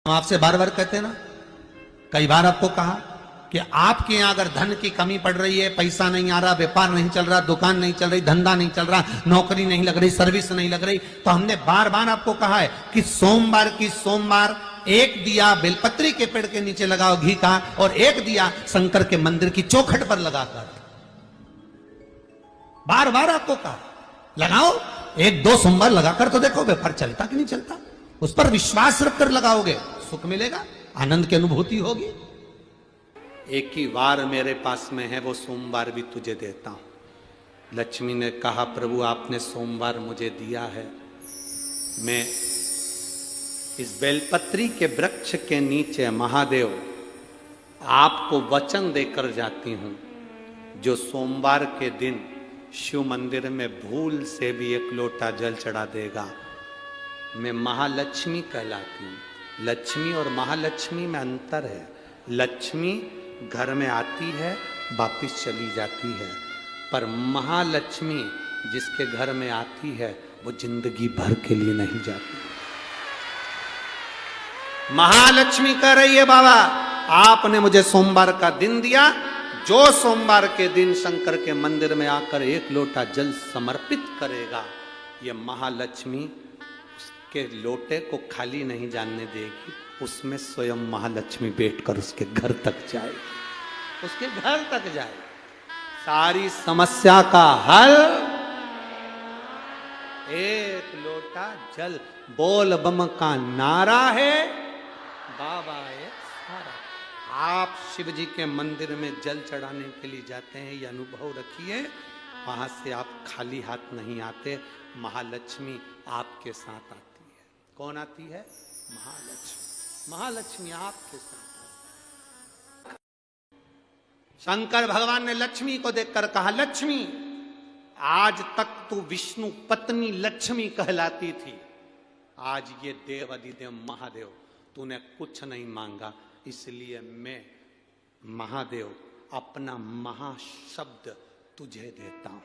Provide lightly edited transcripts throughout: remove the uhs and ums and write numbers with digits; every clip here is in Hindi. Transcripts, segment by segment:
हम आपसे बार बार कहते हैं ना, कई बार आपको कहा कि आपके यहां अगर धन की कमी पड़ रही है, पैसा नहीं आ रहा, व्यापार नहीं चल रहा, दुकान नहीं चल रही, धंधा नहीं चल रहा, नौकरी नहीं लग रही, सर्विस नहीं लग रही, तो हमने बार बार आपको कहा है कि सोमवार एक दिया बेलपत्री के पेड़ के नीचे लगाओ घी का, और एक दिया शंकर के मंदिर की चौखट पर लगाकर। बार बार आपको कहा लगाओ, एक दो सोमवार लगाकर तो देखो व्यापार चलता कि नहीं चलता। उस पर विश्वास रखकर लगाओगे, सुख मिलेगा, आनंद की अनुभूति होगी। एक ही वार मेरे पास में है, वो सोमवार भी तुझे देता हूं। लक्ष्मी ने कहा प्रभु आपने सोमवार मुझे दिया है, मैं इस बेलपत्री के वृक्ष के नीचे महादेव आपको वचन देकर जाती हूं, जो सोमवार के दिन शिव मंदिर में भूल से भी एक लोटा जल चढ़ा देगा, मैं महालक्ष्मी कहलाती हूं। लक्ष्मी और महालक्ष्मी में अंतर है। लक्ष्मी घर में आती है वापिस चली जाती है, पर महालक्ष्मी जिसके घर में आती है वो जिंदगी भर के लिए नहीं जाती। महालक्ष्मी कह रही है बाबा आपने मुझे सोमवार का दिन दिया, जो सोमवार के दिन शंकर के मंदिर में आकर एक लोटा जल समर्पित करेगा, ये महालक्ष्मी उसके लोटे को खाली नहीं जानने देगी, उसमें स्वयं महालक्ष्मी बैठकर उसके घर तक जाए, उसके घर तक जाए। सारी समस्या का हल एक लोटा जल, बोल बम का नारा है, बाबा है सारा। आप शिव जी के मंदिर में जल चढ़ाने के लिए जाते हैं, ये अनुभव रखिए, वहां से आप खाली हाथ नहीं आते, महालक्ष्मी आपके साथ आती है। कौन आती है? महालक्ष्मी। महालक्ष्मी आपके साथ। शंकर भगवान ने लक्ष्मी को देखकर कहा लक्ष्मी आज तक तू विष्णु पत्नी लक्ष्मी कहलाती थी, आज ये देव अधिदेव महादेव तूने कुछ नहीं मांगा, इसलिए मैं महादेव अपना महाशब्द तुझे देता हूं,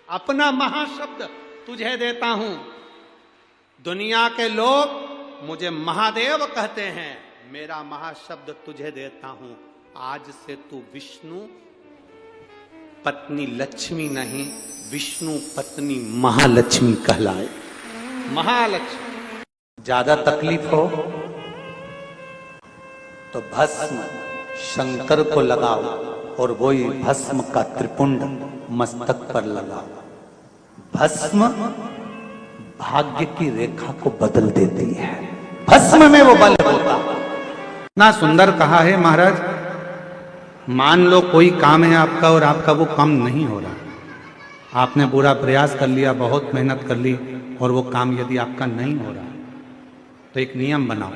अपना महाशब्द तुझे देता हूं। दुनिया के लोग मुझे महादेव कहते हैं, मेरा महाशब्द तुझे देता हूं, आज से तू विष्णु पत्नी लक्ष्मी नहीं, विष्णु पत्नी महालक्ष्मी कहलाए। महालक्ष्मी। ज्यादा तकलीफ हो तो भस्म शंकर को लगाओ और वही भस्म का त्रिपुंड मस्तक पर लगाओ। भस्म भाग्य की रेखा को बदल देती है, भस्म में वो बल होता। ना सुंदर कहा है महाराज, मान लो कोई काम है आपका और आपका वो काम नहीं हो रहा, आपने पूरा प्रयास कर लिया, बहुत मेहनत कर ली, और वो काम यदि आपका नहीं हो रहा तो एक नियम बनाओ,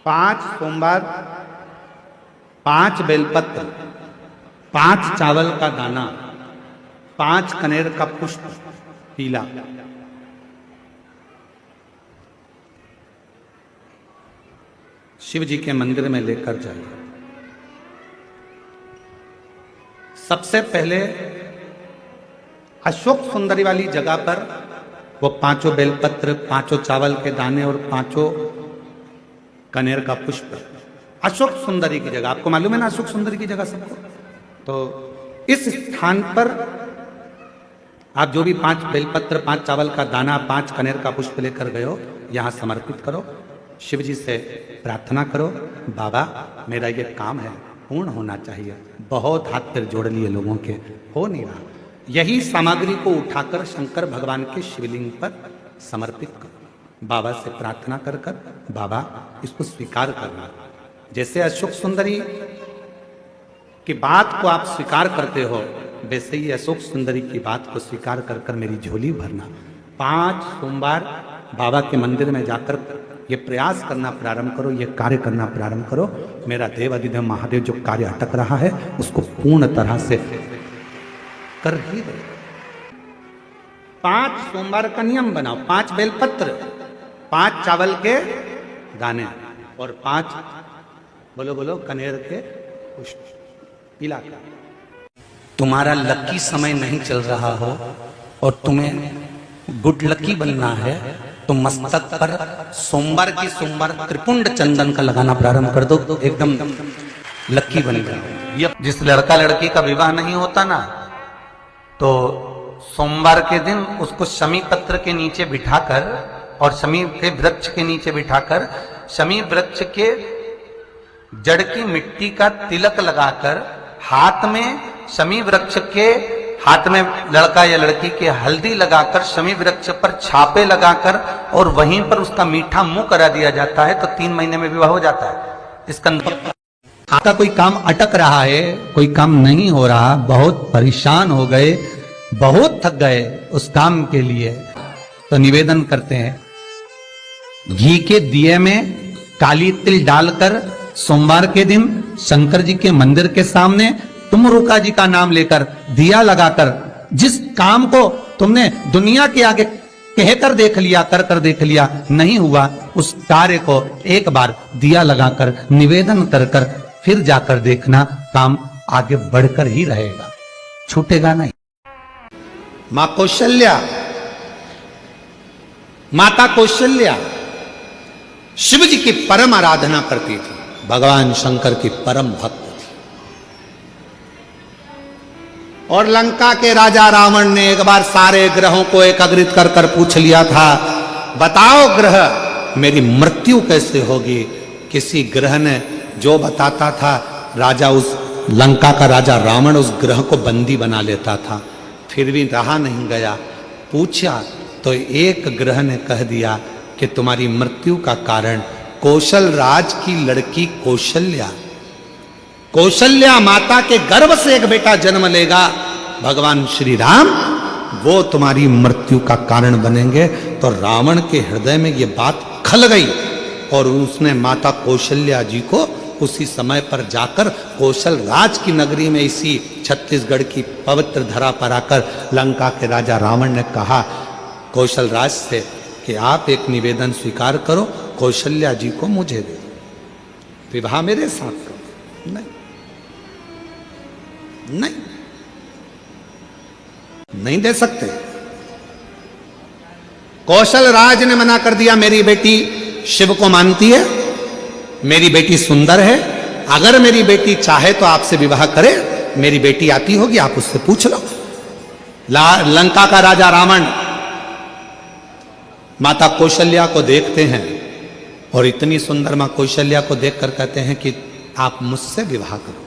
5 सोमवार, 5 बेलपत्र, 5 चावल का दाना, 5 कनेर का पुष्प पीला, शिव जी के मंदिर में लेकर जाइए। सबसे पहले अशोक सुंदरी वाली जगह पर वो 5 बेलपत्र, 5 चावल के दाने और 5 कनेर का पुष्प, अशोक सुंदरी की जगह, आपको मालूम है ना अशोक सुंदरी की जगह सबको, तो इस स्थान पर आप जो भी 5 बेलपत्र, 5 चावल का दाना, 5 कनेर का पुष्प लेकर गए हो, यहां समर्पित करो, शिव जी से प्रार्थना करो, बाबा मेरा ये काम है पूर्ण होना चाहिए, बहुत हाथ पैर जोड़ लिए लोगों के, हो नहीं रहा, यही सामग्री को उठाकर शंकर भगवान के शिवलिंग पर समर्पित करो, बाबा से प्रार्थना कर कर बाबा इसको स्वीकार करना। जैसे अशोक सुंदरी की बात को आप स्वीकार करते हो, वैसे ही अशोक सुंदरी की बात को स्वीकार कर कर मेरी झोली भरना। 5 सोमवार बाबा के मंदिर में जाकर ये प्रयास करना प्रारंभ करो, ये कार्य करना प्रारंभ करो, मेरा देव अधिदेव महादेव जो कार्य अटक रहा है उसको पूर्ण तरह से कर ही दे। 5 सोमवार का नियम बनाओ, 5 बेलपत्र, 5 चावल के दाने और 5 बोलो बोलो कनेर के पुष्प पीला। तुम्हारा लकी समय नहीं चल रहा हो और तुम्हें गुड लकी बनना है तुम मस्तक पर सोमवार की सोमवार त्रिपुंड चंदन का लगाना प्रारंभ कर दो, एकदम लक्की बन जाओ। ये जिस लड़का लड़की का विवाह नहीं होता ना, तो सोमवार के दिन उसको शमी पत्र के नीचे बिठाकर और शमी के वृक्ष के नीचे बिठाकर शमी वृक्ष के जड़ की मिट्टी का तिलक लगाकर हाथ में शमी वृक्ष के हाथ में लड़का या लड़की के हल्दी लगाकर शमी वृक्ष पर छापे लगाकर और वहीं पर उसका मीठा मुंह करा दिया जाता है, तो 3 महीने में विवाह हो जाता है। इसका आपका कोई काम अटक रहा है, कोई काम नहीं हो रहा, बहुत परेशान हो गए, बहुत थक गए उस काम के लिए, तो निवेदन करते हैं घी के दिए में काली तिल डालकर सोमवार के दिन शंकर जी के मंदिर के सामने तुम रुका जी का नाम लेकर दिया लगाकर, जिस काम को तुमने दुनिया के आगे कहकर देख लिया, कर देख लिया, नहीं हुआ, उस कार्य को एक बार दिया लगाकर निवेदन कर फिर जाकर देखना, काम आगे बढ़कर ही रहेगा, छूटेगा नहीं। मां कौशल्या, माता कौशल्या शिव जी की परम आराधना करती थी, भगवान शंकर की परम भक्त थी। और लंका के राजा रावण ने एक बार सारे ग्रहों को एकाग्रित कर पूछ लिया था, बताओ ग्रह मेरी मृत्यु कैसे होगी। किसी ग्रह ने जो बताता था, राजा उस लंका का राजा रावण उस ग्रह को बंदी बना लेता था। फिर भी रहा नहीं गया, पूछा तो एक ग्रह ने कह दिया कि तुम्हारी मृत्यु का कारण कौशल राज की लड़की कौशल्या, कौशल्या माता के गर्भ से एक बेटा जन्म लेगा, भगवान श्री राम वो तुम्हारी मृत्यु का कारण बनेंगे। तो रावण के हृदय में ये बात खल गई और उसने माता कौशल्या जी को उसी समय पर जाकर कौशल राज की नगरी में इसी छत्तीसगढ़ की पवित्र धरा पर आकर लंका के राजा रावण ने कहा कौशल राज से कि आप एक निवेदन स्वीकार करो, कौशल्या जी को मुझे दे, विवाह मेरे साथ करो। नहीं नहीं नहीं दे सकते। कौशल राज ने मना कर दिया, मेरी बेटी शिव को मानती है, मेरी बेटी सुंदर है, अगर मेरी बेटी चाहे तो आपसे विवाह करे, मेरी बेटी आती होगी, आप उससे पूछ लो। लंका का राजा रावण माता कौशल्या को देखते हैं और इतनी सुंदर मां कौशल्या को देखकर कहते हैं कि आप मुझसे विवाह करो।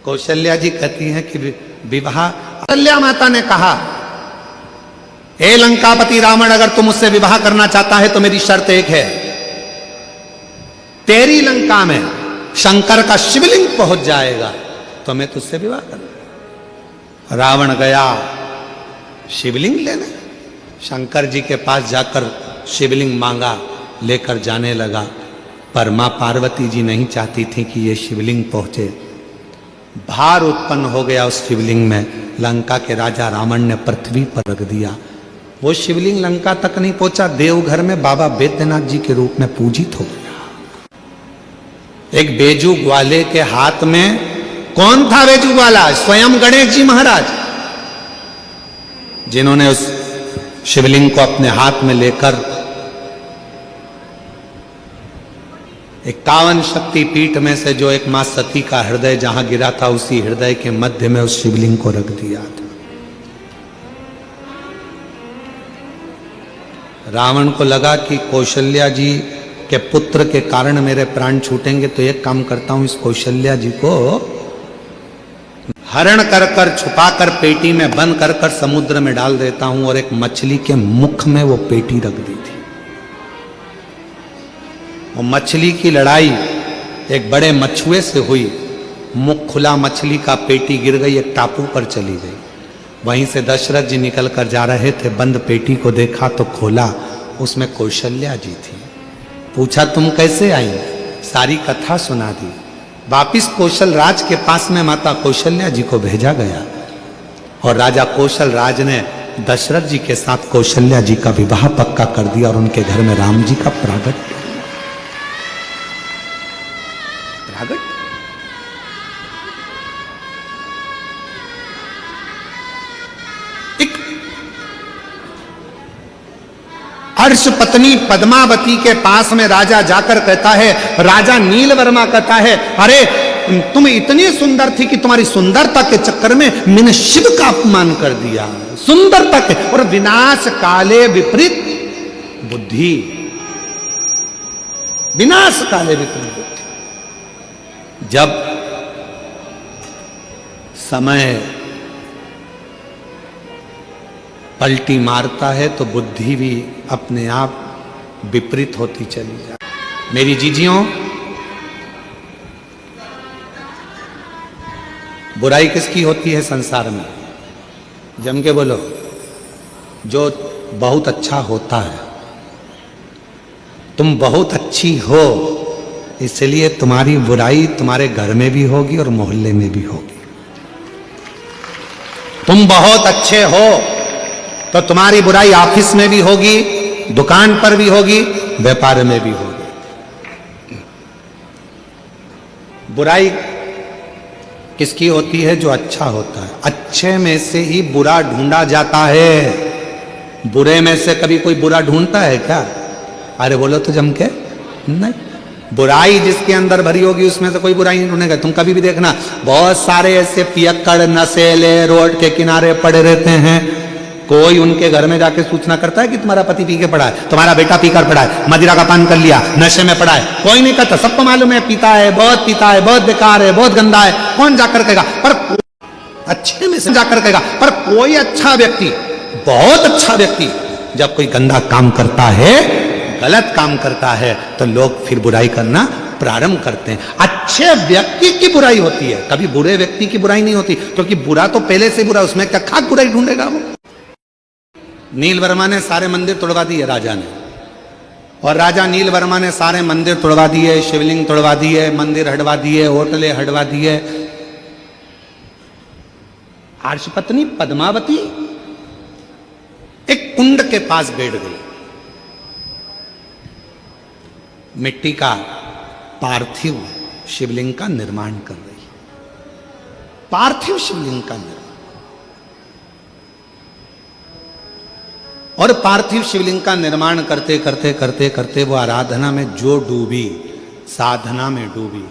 कौशल्या जी कहती हैं कि विवाह, कौशल्या माता ने कहा हे लंकापति रावण, अगर तुम मुझसे विवाह करना चाहता है तो मेरी शर्त एक है, तेरी लंका में शंकर का शिवलिंग पहुंच जाएगा तो मैं तुझसे विवाह करूंगा। रावण गया शिवलिंग लेने, शंकर जी के पास जाकर शिवलिंग मांगा, लेकर जाने लगा, पर मां पार्वती जी नहीं चाहती थी कि ये शिवलिंग पहुंचे। भार उत्पन्न हो गया उस शिवलिंग में, लंका के राजा रावण ने पृथ्वी पर रख दिया। वो शिवलिंग लंका तक नहीं पहुंचा, देवघर में बाबा बैद्यनाथ जी के रूप में पूजित हो गया। एक बेजू ग्वाले के हाथ में, कौन था बेजू ग्वाला? स्वयं गणेश जी महाराज, जिन्होंने उस शिवलिंग को अपने हाथ में लेकर 51 शक्ति पीठ में से जो एक मां सती का हृदय जहां गिरा था, उसी हृदय के मध्य में उस शिवलिंग को रख दिया था। रावण को लगा कि कौशल्या जी के पुत्र के कारण मेरे प्राण छूटेंगे, तो एक काम करता हूं, इस कौशल्या जी को हरण कर छुपा कर पेटी में बंद कर समुद्र में डाल देता हूं। और एक मछली के मुख में वो पेटी रख दी थी। वो मछली की लड़ाई एक बड़े मछुए से हुई, मुख खुला मछली का, पेटी गिर गई, एक टापू पर चली गई। वहीं से दशरथ जी निकल कर जा रहे थे, बंद पेटी को देखा तो खोला, उसमें कौशल्या जी थी। पूछा तुम कैसे आई? सारी कथा सुना दी। वापिस कौशल राज के पास में माता कौशल्या जी को भेजा गया और राजा कौशल राज ने दशरथ जी के साथ कौशल्या जी का विवाह पक्का कर दिया और उनके घर में राम जी का प्रागट। हर्ष पत्नी पद्मावती के पास में राजा जाकर कहता है, राजा नीलवर्मा कहता है, अरे तुम इतनी सुंदर थी कि तुम्हारी सुंदरता के चक्कर में मैंने शिव का अपमान कर दिया। सुंदरता के और विनाश काले विपरीत बुद्धि, विनाश काले विपरीत बुद्धि। जब समय पलटी मारता है तो बुद्धि भी अपने आप विपरीत होती चली जाती। मेरी जीजियों, बुराई किसकी होती है संसार में? जम के बोलो। जो बहुत अच्छा होता है। तुम बहुत अच्छी हो, इसलिए तुम्हारी बुराई तुम्हारे घर में भी होगी और मोहल्ले में भी होगी। तुम बहुत अच्छे हो तो तुम्हारी बुराई ऑफिस में भी होगी, दुकान पर भी होगी, व्यापार में भी होगी। बुराई किसकी होती है? जो अच्छा होता है। अच्छे में से ही बुरा ढूंढा जाता है। बुरे में से कभी कोई बुरा ढूंढता है क्या? अरे बोलो तो जम के नहीं। बुराई जिसके अंदर भरी होगी उसमें से कोई बुराई नहीं ढूंढेगा। तुम कभी भी देखना, बहुत सारे ऐसे पियक्कड़ नशेले रोड के किनारे पड़े रहते हैं। कोई उनके घर में जाके सूचना करता है कि तुम्हारा पति पी के पड़ा है, तुम्हारा बेटा पीकर पड़ा है, मदिरा का पान कर लिया, नशे में पड़ा है? कोई नहीं कहता। सबको मालूम है पीता है, बहुत बेकार है, बहुत गंदा है। कौन जाकर कहेगा? पर अच्छे में से जाकर कहेगा। पर कोई अच्छा व्यक्ति, बहुत अच्छा व्यक्ति जब कोई गंदा काम करता है, गलत काम करता है, तो लोग फिर बुराई करना प्रारंभ करते हैं। अच्छे व्यक्ति की बुराई होती है, कभी बुरे व्यक्ति की बुराई नहीं होती, क्योंकि बुरा तो पहले से बुरा, उसमें क्या खाक बुराई ढूंढेगा वो। नीलवर्मा ने सारे मंदिर तोड़वा दिए राजा ने, और राजा नीलवर्मा ने सारे मंदिर तोड़वा दिए, शिवलिंग तोड़वा दिए, मंदिर हटवा दिए, होटलें हटवा दिए। हर्षपत्नी पद्मावती एक कुंड के पास बैठ गई। मिट्टी का पार्थिव शिवलिंग का निर्माण कर रही है। पार्थिव शिवलिंग का निर्माण, और पार्थिव शिवलिंग का निर्माण करते करते करते करते वो आराधना में जो डूबी, साधना में डूबी,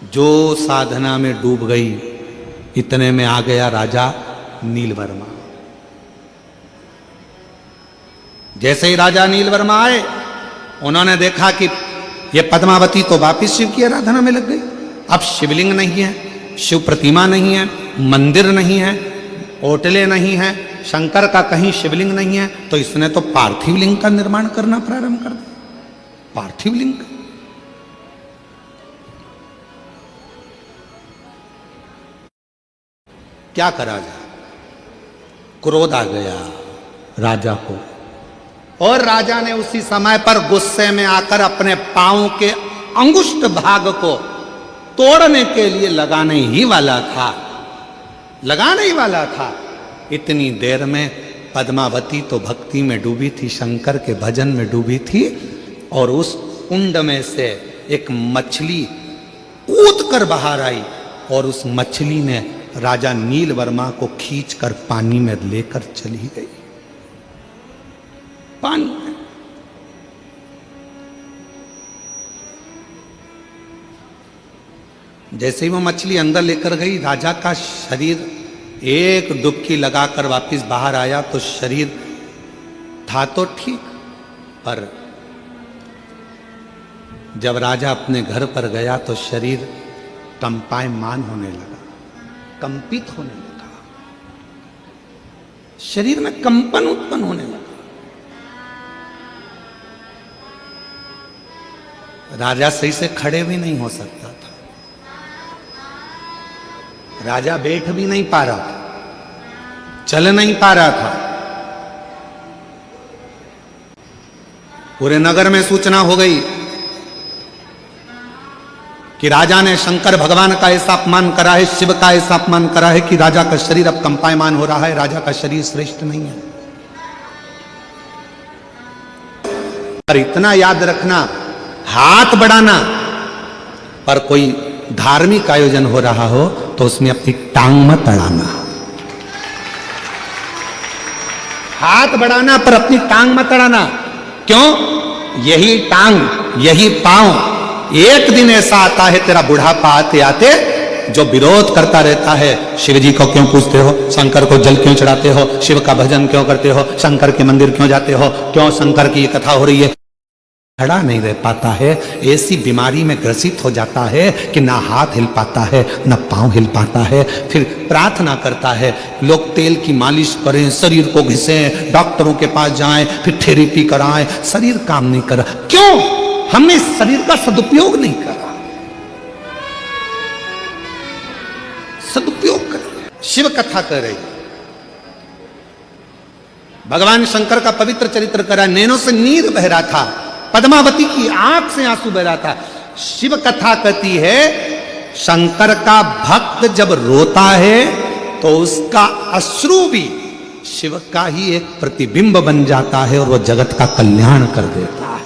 जो साधना में डूब गई, इतने में आ गया राजा नीलवर्मा। जैसे ही राजा नीलवर्मा आए, उन्होंने देखा कि ये पद्मावती तो वापिस शिव की आराधना में लग गई। अब शिवलिंग नहीं है, शिव प्रतिमा नहीं है, मंदिर नहीं है, होटलें नहीं है, शंकर का कहीं शिवलिंग नहीं है, तो इसने तो पार्थिव लिंग का निर्माण करना प्रारंभ कर दिया। पार्थिव लिंग क्या करा जाए? क्रोध आ गया राजा को, और राजा ने उसी समय पर गुस्से में आकर अपने पांव के अंगुष्ठ भाग को तोड़ने के लिए लगाने ही वाला था। इतनी देर में पद्मावती तो भक्ति में डूबी थी, शंकर के भजन में डूबी थी, और उस कुंड में से एक मछली कूद कर बाहर आई, और उस मछली ने राजा नीलवर्मा को खींचकर पानी में लेकर चली गई। पानी में जैसे ही वो मछली अंदर लेकर गई, राजा का शरीर एक डुबकी लगाकर वापस बाहर आया तो शरीर था तो ठीक, पर जब राजा अपने घर पर गया तो शरीर कंपायमान होने लगा, कंपित होने लगा, शरीर में कंपन उत्पन्न होने लगा। राजा सही से खड़े भी नहीं हो सकता था, राजा बैठ भी नहीं पा रहा था, चल नहीं पा रहा था। पूरे नगर में सूचना हो गई कि राजा ने शंकर भगवान का ऐसा अपमान करा है, शिव का ऐसा अपमान करा है कि राजा का शरीर अब कंपायमान हो रहा है, राजा का शरीर श्रेष्ठ नहीं है। पर इतना याद रखना, हाथ बढ़ाना, पर कोई धार्मिक आयोजन हो रहा हो तो उसमें अपनी टांग मत अड़ाना। हाथ बढ़ाना पर अपनी टांग मत अड़ाना। क्यों? यही टांग, यही पांव एक दिन ऐसा आता है तेरा बुढ़ापा आते आते जो विरोध करता रहता है। शिव जी को क्यों पूजते हो? शंकर को जल क्यों चढ़ाते हो? शिव का भजन क्यों करते हो? शंकर के मंदिर क्यों जाते हो? क्यों शंकर की कथा हो रही है? खड़ा नहीं रह पाता है, ऐसी बीमारी में ग्रसित हो जाता है कि ना हाथ हिल पाता है ना पांव हिल पाता है। फिर प्रार्थना करता है लोग तेल की मालिश करें, शरीर को घिसें, डॉक्टरों के पास जाएं, फिर थेरेपी कराएं, शरीर काम नहीं कर रहा। क्यों? हमने इस शरीर का सदुपयोग नहीं करा। सदुपयोग कर, शिव कथा कर रही, भगवान शंकर का पवित्र चरित्र करा, नैनों से नीर बह रहा था, पद्मावती की आंख से आंसू बह रहा था। शिव कथा कहती है शंकर का भक्त जब रोता है तो उसका अश्रु भी शिव का ही एक प्रतिबिंब बन जाता है और वह जगत का कल्याण कर देता है।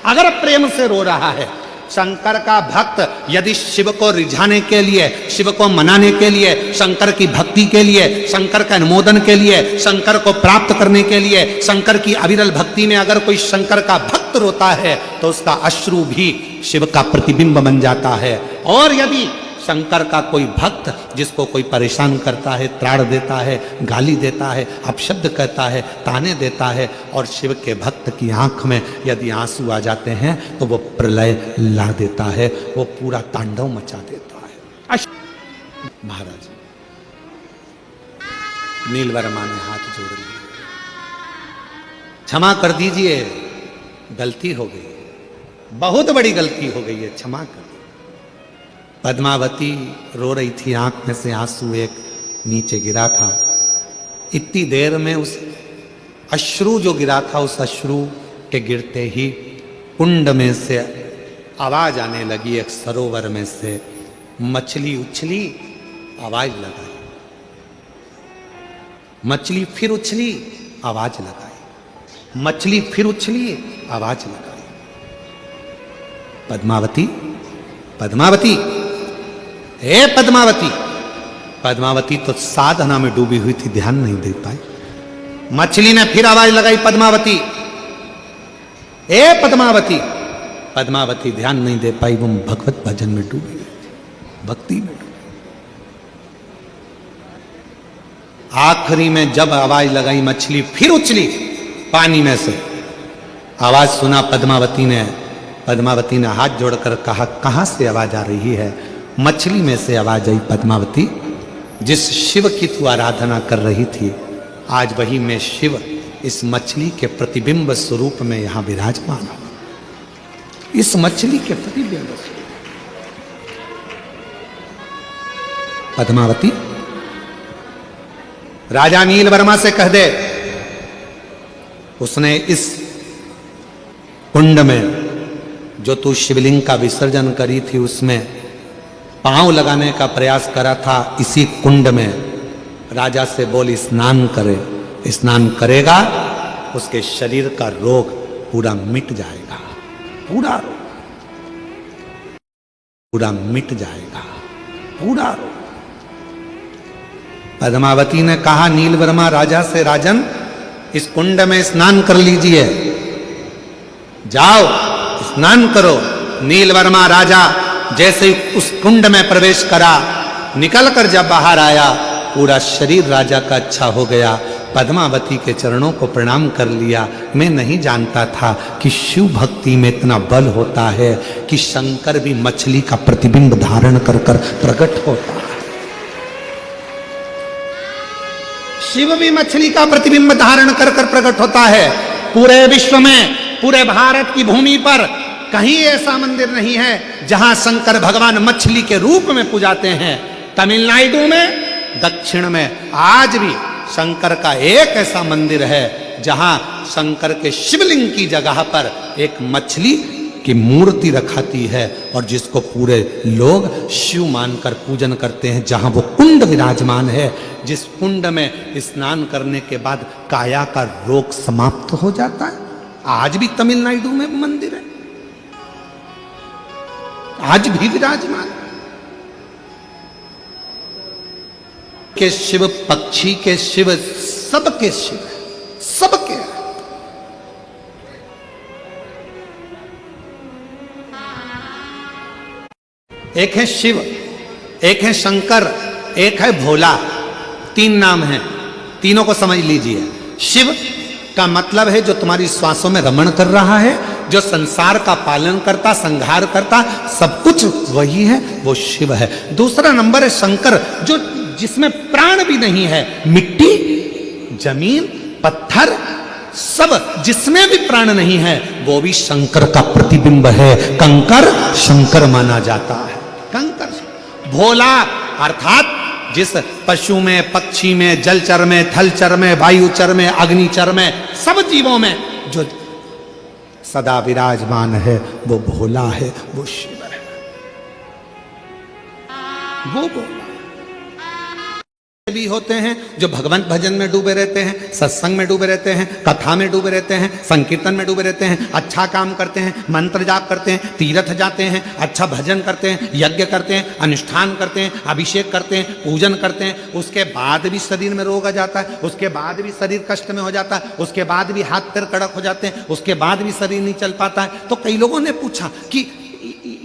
अगर प्रेम से रो रहा है, शंकर का भक्त यदि शिव को रिझाने के लिए, शिव को मनाने के लिए, शंकर की भक्ति के लिए, शंकर का अनुमोदन के लिए, शंकर को प्राप्त करने के लिए, शंकर की अविरल भक्ति में अगर कोई शंकर का भक्त रोता है तो उसका अश्रु भी शिव का प्रतिबिंब बन जाता है। और यदि शंकर का कोई भक्त जिसको कोई परेशान करता है, त्राड़ देता है, गाली देता है, अपशब्द कहता है, ताने देता है, और शिव के भक्त की आंख में यदि आंसू आ जाते हैं तो वो प्रलय ला देता है, वो पूरा तांडव मचा देता है। महाराज नीलवर्मा ने हाथ जोड़ लिए, क्षमा कर दीजिए, गलती हो गई, बहुत बड़ी गलती हो गई है, क्षमा कर। पद्मावती रो रही थी, आंख में से आंसू एक नीचे गिरा था। इतनी देर में उस अश्रु जो गिरा था, उस अश्रु के गिरते ही कुंड में से आवाज आने लगी, एक सरोवर में से मछली उछली, आवाज लगाई, मछली फिर उछली, आवाज लगाई, मछली फिर उछली, आवाज लगाई। पद्मावती, पद्मावती, हे पद्मावती। पद्मावती तो साधना में डूबी हुई थी, ध्यान नहीं दे पाई। मछली ने फिर आवाज लगाई, पद्मावती, हे पद्मावती। पद्मावती ध्यान नहीं दे पाई, वो भगवत भजन में डूबी हुई थी, भक्ति में डूबी। आखिरी में जब आवाज लगाई, मछली फिर उछली पानी में से, आवाज सुना पद्मावती ने। पद्मावती ने हाथ जोड़कर कहा, कहां से आवाज आ रही है? मछली में से आवाज आई, पद्मावती, जिस शिव की तू आराधना कर रही थी, आज वही मैं शिव इस मछली के प्रतिबिंब स्वरूप में यहां विराजमान हूं। इस मछली के प्रतिबिंब स्वरूप। पद्मावती, राजा नीलवर्मा से कह दे, उसने इस कुंड में जो तू शिवलिंग का विसर्जन करी थी उसमें पांव लगाने का प्रयास करा था, इसी कुंड में राजा से बोल स्नान करे। स्नान करेगा, उसके शरीर का रोग पूरा मिट जाएगा, पूरा रोग पूरा मिट जाएगा, पूरा रोग। पद्मावती ने कहा नीलवर्मा राजा से, राजन इस कुंड में स्नान कर लीजिए, जाओ स्नान करो। नीलवर्मा राजा जैसे उस कुंड में प्रवेश करा, निकलकर जब बाहर आया, पूरा शरीर राजा का अच्छा हो गया। पद्मावती के चरणों को प्रणाम कर लिया। मैं नहीं जानता था कि शिव भक्ति में इतना बल होता है कि शंकर भी मछली का प्रतिबिंब धारण कर कर प्रकट होता है। शिव भी मछली का प्रतिबिंब धारण कर कर प्रकट होता है। पूरे विश्व में, पूरे भारत की भूमि पर कहीं ऐसा मंदिर नहीं है जहां शंकर भगवान मछली के रूप में पूजाते हैं। तमिलनाडु में, दक्षिण में आज भी शंकर का एक ऐसा मंदिर है जहां शंकर के शिवलिंग की जगह पर एक मछली की मूर्ति रखाती है और जिसको पूरे लोग शिव मानकर पूजन करते हैं। जहां वो कुंड विराजमान है, जिस कुंड में स्नान करने के बाद काया का रोग समाप्त हो जाता है। आज भी तमिलनाडु में मंदिर है, आज भी विराजमान। के शिव, पक्षी के शिव, सबके शिव, एक है शिव, एक है शंकर, एक है भोला। 3 नाम हैं, तीनों को समझ लीजिए। शिव का मतलब है जो तुम्हारी श्वासों में रमण कर रहा है, जो संसार का पालन करता, संहार करता, सब कुछ वही है, वो शिव है। दूसरा नंबर है शंकर, जो जिसमें प्राण भी नहीं है, मिट्टी, जमीन, पत्थर, सब जिसमें भी प्राण नहीं है, वो भी शंकर का प्रतिबिंब है। कंकर शंकर माना जाता है। कंकर। भोला अर्थात जिस पशु में, पक्षी में, जलचर में, थलचर में, वायुचर में, अग्निचर में, सब जीवों में जो सदा विराजमान है, वो भोला है, वो शिव है, वो भोला। भी होते हैं जो भगवंत भजन में डूबे रहते हैं, सत्संग में डूबे रहते हैं, कथा में डूबे रहते हैं, संकीर्तन में डूबे रहते हैं, अच्छा काम करते हैं, मंत्र जाप करते हैं, तीर्थ जाते हैं, अच्छा भजन करते हैं, यज्ञ करते हैं, अनुष्ठान करते हैं, अभिषेक करते हैं, पूजन करते हैं। उसके बाद भी शरीर में रोग आ जाता है, उसके बाद भी शरीर कष्ट में हो जाता है, उसके बाद भी हाथ पैर कड़क हो जाते हैं, उसके बाद भी शरीर नहीं चल पाता है। तो कई लोगों ने पूछा कि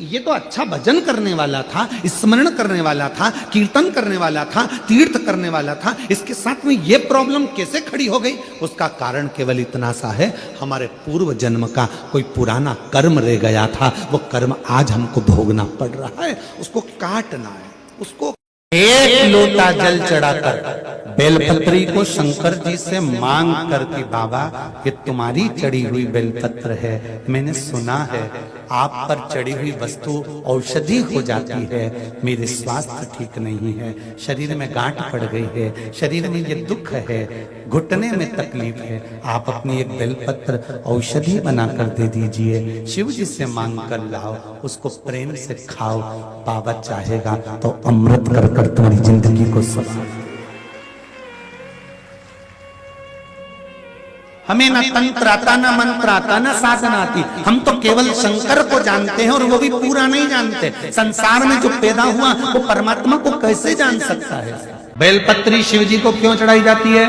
ये तो अच्छा भजन करने वाला था, स्मरण करने वाला था, कीर्तन करने वाला था, तीर्थ करने वाला था, इसके साथ में ये प्रॉब्लम कैसे खड़ी हो गई? उसका कारण केवल इतना सा है, हमारे पूर्व जन्म का कोई पुराना कर्म रह गया था, वो कर्म आज हमको भोगना पड़ रहा है, उसको काटना है। उसको एक लोटा जल चढ़ाकर बेलपत्री को शंकर जी से मांग कर कि बाबा ये तुम्हारी चढ़ी हुई बेलपत्र है, मैंने सुना है आप पर चढ़ी हुई वस्तु औषधि हो जाती है, मेरे स्वास्थ्य ठीक नहीं है, शरीर में गांठ पड़ गई है, शरीर में ये दुख है, घुटने में तकलीफ है, आप अपनी एक बेलपत्र औषधि बनाकर दे दीजिए, शिव जी से मांग कर लाओ, उसको प्रेम से खाओ, बाबा चाहेगा तो अमृत कर कर तुम्हारी जिंदगी को संभाल। हमें न तंत्र आता, न मंत्र आता, न साधना आती, हम तो केवल शंकर को जानते हैं और वो भी पूरा नहीं जानते। संसार में जो पैदा हुआ वो परमात्मा को कैसे जान सकता है? बेलपत्री शिव जी को क्यों चढ़ाई जाती है?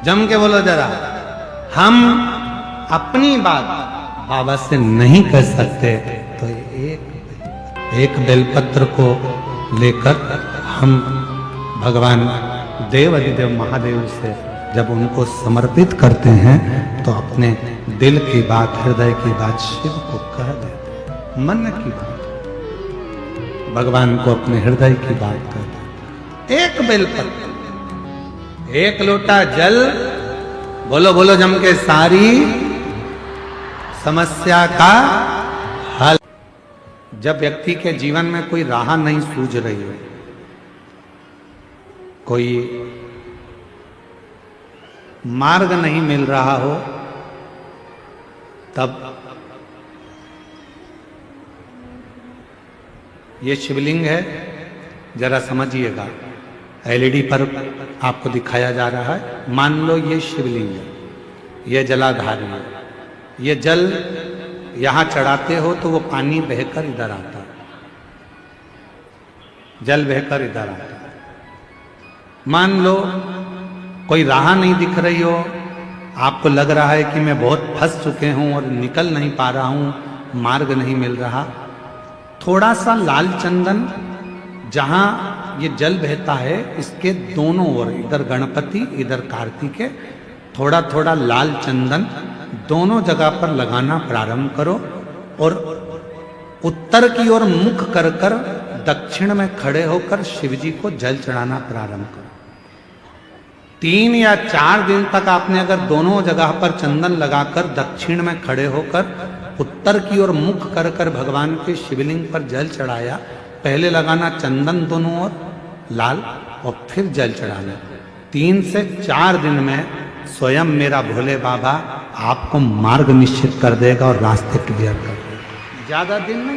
जम के बोलो जरा। हम अपनी बात बाबा से नहीं कह सकते तो एक बेलपत्र को लेकर हम भगवान देव अधिदेव महादेव से जब उनको समर्पित करते हैं तो अपने दिल की बात, हृदय की बात शिव को कह देते हैं, मन की बात भगवान को अपने हृदय की बात कह देते हैं। एक बेलपत्र, एक लोटा जल, बोलो बोलो जम के, सारी समस्या का हल। जब व्यक्ति के जीवन में कोई राह नहीं सूझ रही हो, कोई मार्ग नहीं मिल रहा हो, तब ये शिवलिंग है, जरा समझिएगा। एलईडी पर आपको दिखाया जा रहा है, मान लो ये शिवलिंग है, ये जलाधार है, ये जल यहां चढ़ाते हो तो वो पानी बहकर इधर आता है, जल बहकर इधर आता है। मान लो कोई राह नहीं दिख रही हो, आपको लग रहा है कि मैं बहुत फंस चुके हूं और निकल नहीं पा रहा हूं, मार्ग नहीं मिल रहा, थोड़ा सा लाल चंदन जहां ये जल बहता है इसके दोनों ओर, इधर गणपति इधर कार्तिकेय, थोड़ा थोड़ा लाल चंदन दोनों जगह पर लगाना प्रारंभ करो और उत्तर की ओर मुख कर कर दक्षिण में खड़े होकर शिवजी को जल चढ़ाना प्रारंभ करो। 3 या 4 दिन तक आपने अगर दोनों जगह पर चंदन लगाकर दक्षिण में खड़े होकर उत्तर की ओर मुख कर कर भगवान के शिवलिंग पर जल चढ़ाया, पहले लगाना चंदन दोनों ओर लाल और फिर जल चढ़ाना, 3 से 4 दिन में स्वयं मेरा भोले बाबा आपको मार्ग निश्चित कर देगा और रास्ते क्लियर कर देगा। ज्यादा दिन नहीं।